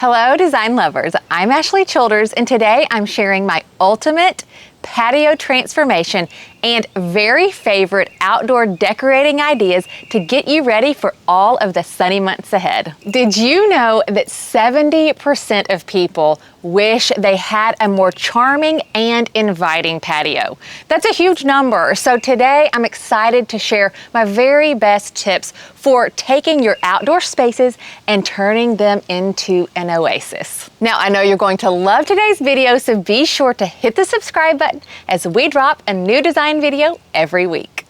Hello, design lovers. I'm Ashley Childers, and today I'm sharing my ultimate patio transformation and very favorite outdoor decorating ideas to get you ready for all of the sunny months ahead. Did you know that 70% of people wish they had a more charming and inviting patio? That's a huge number. So today I'm excited to share my very best tips for taking your outdoor spaces and turning them into an oasis. Now, I know you're going to love today's video, so be sure to hit the subscribe button as we drop a new design video every week.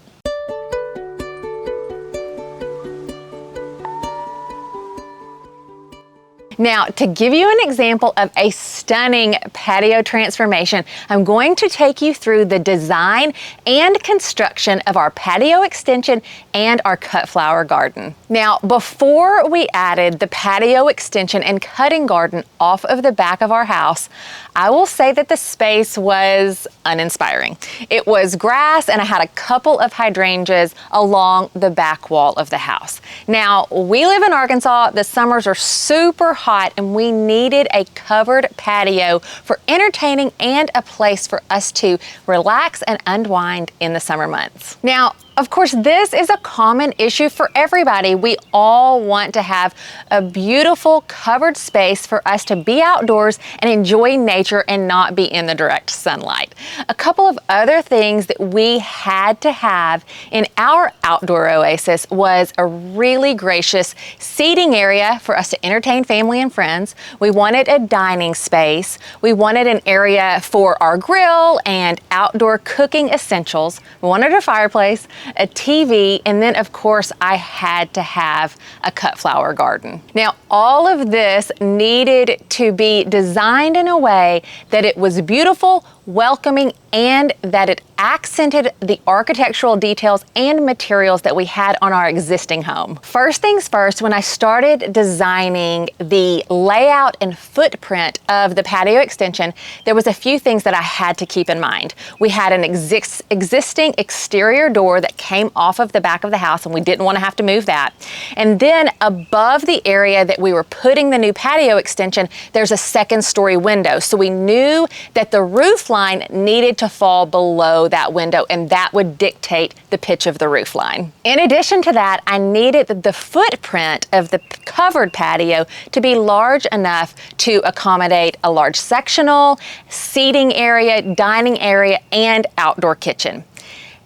Now, to give you an example of a stunning patio transformation, I'm going to take you through the design and construction of our patio extension and our cut flower garden. Now, before we added the patio extension and cutting garden off of the back of our house, I will say that the space was uninspiring. It was grass, and I had a couple of hydrangeas along the back wall of the house. Now, we live in Arkansas. The summers are super hot, and we needed a covered patio for entertaining and a place for us to relax and unwind in the summer months. Now, of course, this is a common issue for everybody. We all want to have a beautiful covered space for us to be outdoors and enjoy nature and not be in the direct sunlight. A couple of other things that we had to have in our outdoor oasis was a really gracious seating area for us to entertain family and friends. We wanted a dining space. We wanted an area for our grill and outdoor cooking essentials. We wanted a fireplace, a TV, and then of course I had to have a cut flower garden. Now, all of this needed to be designed in a way that it was beautiful, welcoming, and that it accented the architectural details and materials that we had on our existing home. First things first, when I started designing the layout and footprint of the patio extension, there was a few things that I had to keep in mind. We had an existing exterior door that came off of the back of the house, and we didn't want to have to move that. And then above the area that we were putting the new patio extension, there's a second story window. So we knew that the roof line needed to fall below that window, and that would dictate the pitch of the roof line. In addition to that, I needed the footprint of the covered patio to be large enough to accommodate a large sectional, seating area, dining area, and outdoor kitchen.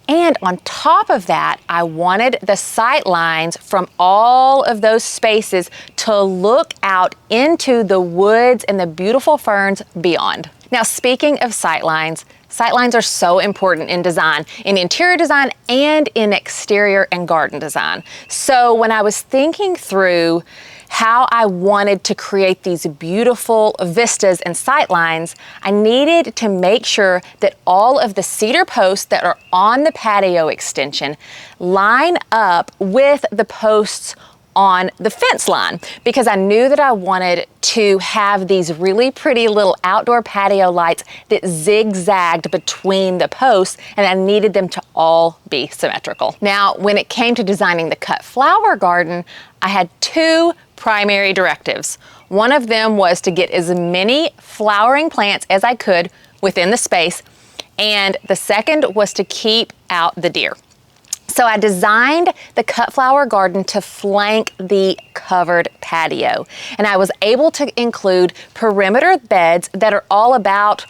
And on top of that, I wanted the sight lines from all of those spaces to look out into the woods and the beautiful ferns beyond. Now, speaking of sight lines are so important in design, in interior design and in exterior and garden design. So when I was thinking through how I wanted to create these beautiful vistas and sight lines, I needed to make sure that all of the cedar posts that are on the patio extension line up with the posts on the fence line, because I knew that I wanted to have these really pretty little outdoor patio lights that zigzagged between the posts, and I needed them to all be symmetrical. Now, when it came to designing the cut flower garden, I had two primary directives. One of them was to get as many flowering plants as I could within the space, and the second was to keep out the deer. So I designed the cut flower garden to flank the covered patio, and I was able to include perimeter beds that are all about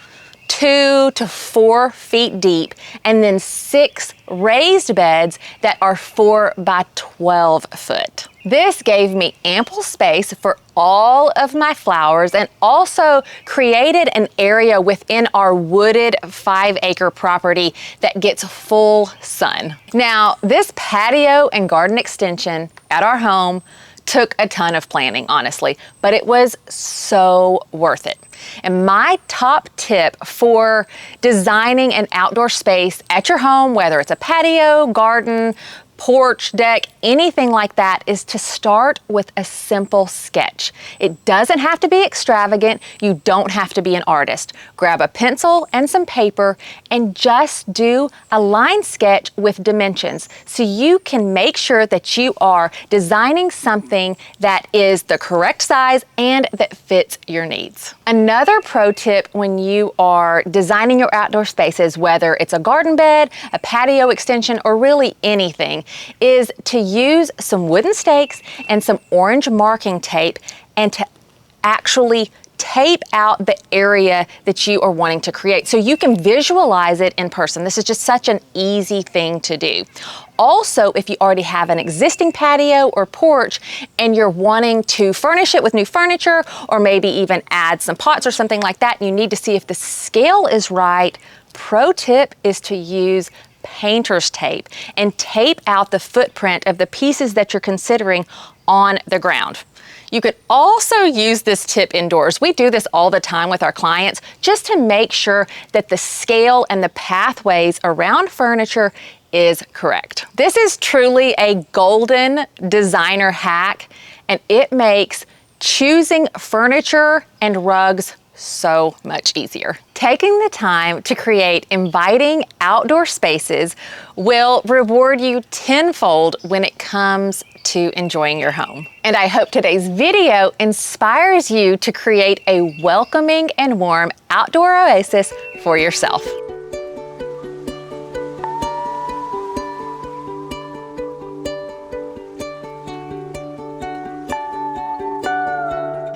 2 to 4 feet deep, and then 6 raised beds that are 4 by 12 foot. This gave me ample space for all of my flowers and also created an area within our wooded 5-acre property that gets full sun. Now, this patio and garden extension at our home took a ton of planning, honestly, but it was so worth it. And my top tip for designing an outdoor space at your home, whether it's a patio, garden, porch, deck, anything like that, is to start with a simple sketch. It doesn't have to be extravagant. You don't have to be an artist. Grab a pencil and some paper and just do a line sketch with dimensions so you can make sure that you are designing something that is the correct size and that fits your needs. Another pro tip when you are designing your outdoor spaces, whether it's a garden bed, a patio extension, or really anything, is to use some wooden stakes and some orange marking tape and to actually tape out the area that you are wanting to create so you can visualize it in person. This is just such an easy thing to do. Also, if you already have an existing patio or porch and you're wanting to furnish it with new furniture or maybe even add some pots or something like that, you need to see if the scale is right. Pro tip is to use painter's tape and tape out the footprint of the pieces that you're considering on the ground. You could also use this tip indoors. We do this all the time with our clients just to make sure that the scale and the pathways around furniture is correct. This is truly a golden designer hack, and it makes choosing furniture and rugs so much easier. Taking the time to create inviting outdoor spaces will reward you tenfold when it comes to enjoying your home. And I hope today's video inspires you to create a welcoming and warm outdoor oasis for yourself.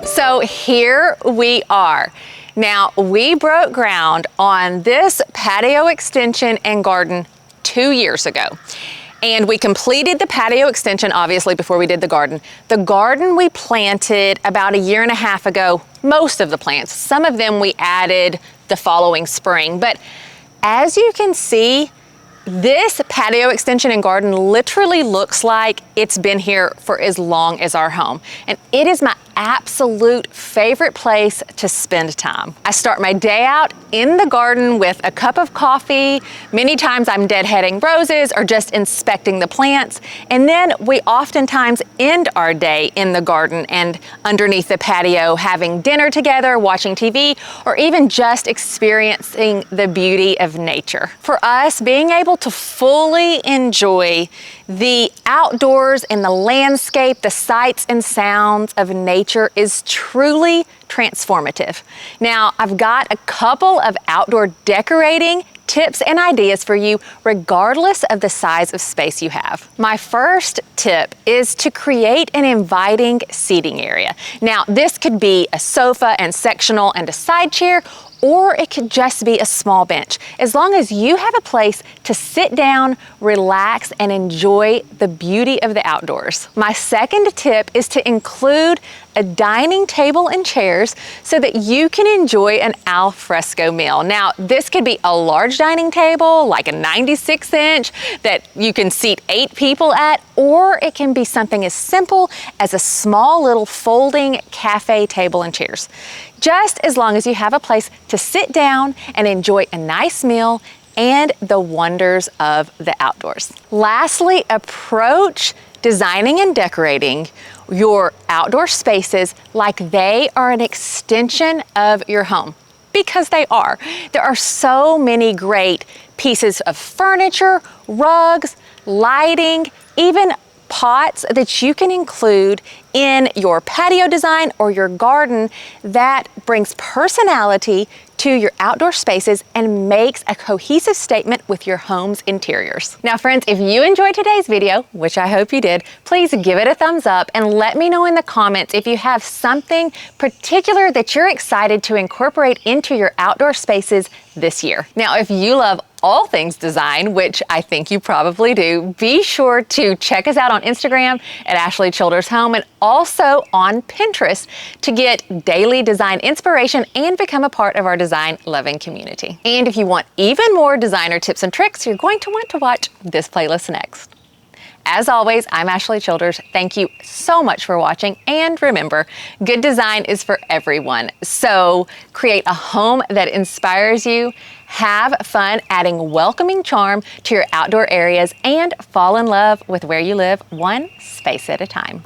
So here we are. Now, we broke ground on this patio extension and garden 2 years ago. And we completed the patio extension, obviously, before we did the garden. The garden we planted about 1.5 years ago, most of the plants. Some of them we added the following spring. But as you can see, this patio extension and garden literally looks like it's been here for as long as our home. And it is my absolute favorite place to spend time. I start my day out in the garden with a cup of coffee. Many times I'm deadheading roses or just inspecting the plants. And then we oftentimes end our day in the garden and underneath the patio having dinner together, watching TV, or even just experiencing the beauty of nature. For us, being able to fully enjoy the outdoors and the landscape, the sights and sounds of nature is truly transformative. Now, I've got a couple of outdoor decorating tips and ideas for you, regardless of the size of space you have. My first tip is to create an inviting seating area. Now, this could be a sofa and sectional and a side chair, or it could just be a small bench. As long as you have a place to sit down, relax, and enjoy the beauty of the outdoors. My second tip is to include a dining table and chairs so that you can enjoy an al fresco meal. Now, this could be a large dining table, like a 96-inch that you can seat 8 people at, or it can be something as simple as a small little folding cafe table and chairs. Just as long as you have a place to sit down and enjoy a nice meal and the wonders of the outdoors. Lastly, approach designing and decorating your outdoor spaces like they are an extension of your home, because they are. There are so many great pieces of furniture, rugs, lighting, even pots that you can include in your patio design or your garden that brings personality to your outdoor spaces and makes a cohesive statement with your home's interiors. Now, friends, if you enjoyed today's video, which I hope you did, please give it a thumbs up and let me know in the comments if you have something particular that you're excited to incorporate into your outdoor spaces this year. Now, if you love all things design, which I think you probably do, be sure to check us out on Instagram at Ashley Childers Home and also on Pinterest to get daily design inspiration and become a part of our design loving community. And if you want even more designer tips and tricks, you're going to want to watch this playlist next. As always, I'm Ashley Childers. Thank you so much for watching. And remember, good design is for everyone. So create a home that inspires you, have fun adding welcoming charm to your outdoor areas, and fall in love with where you live one space at a time.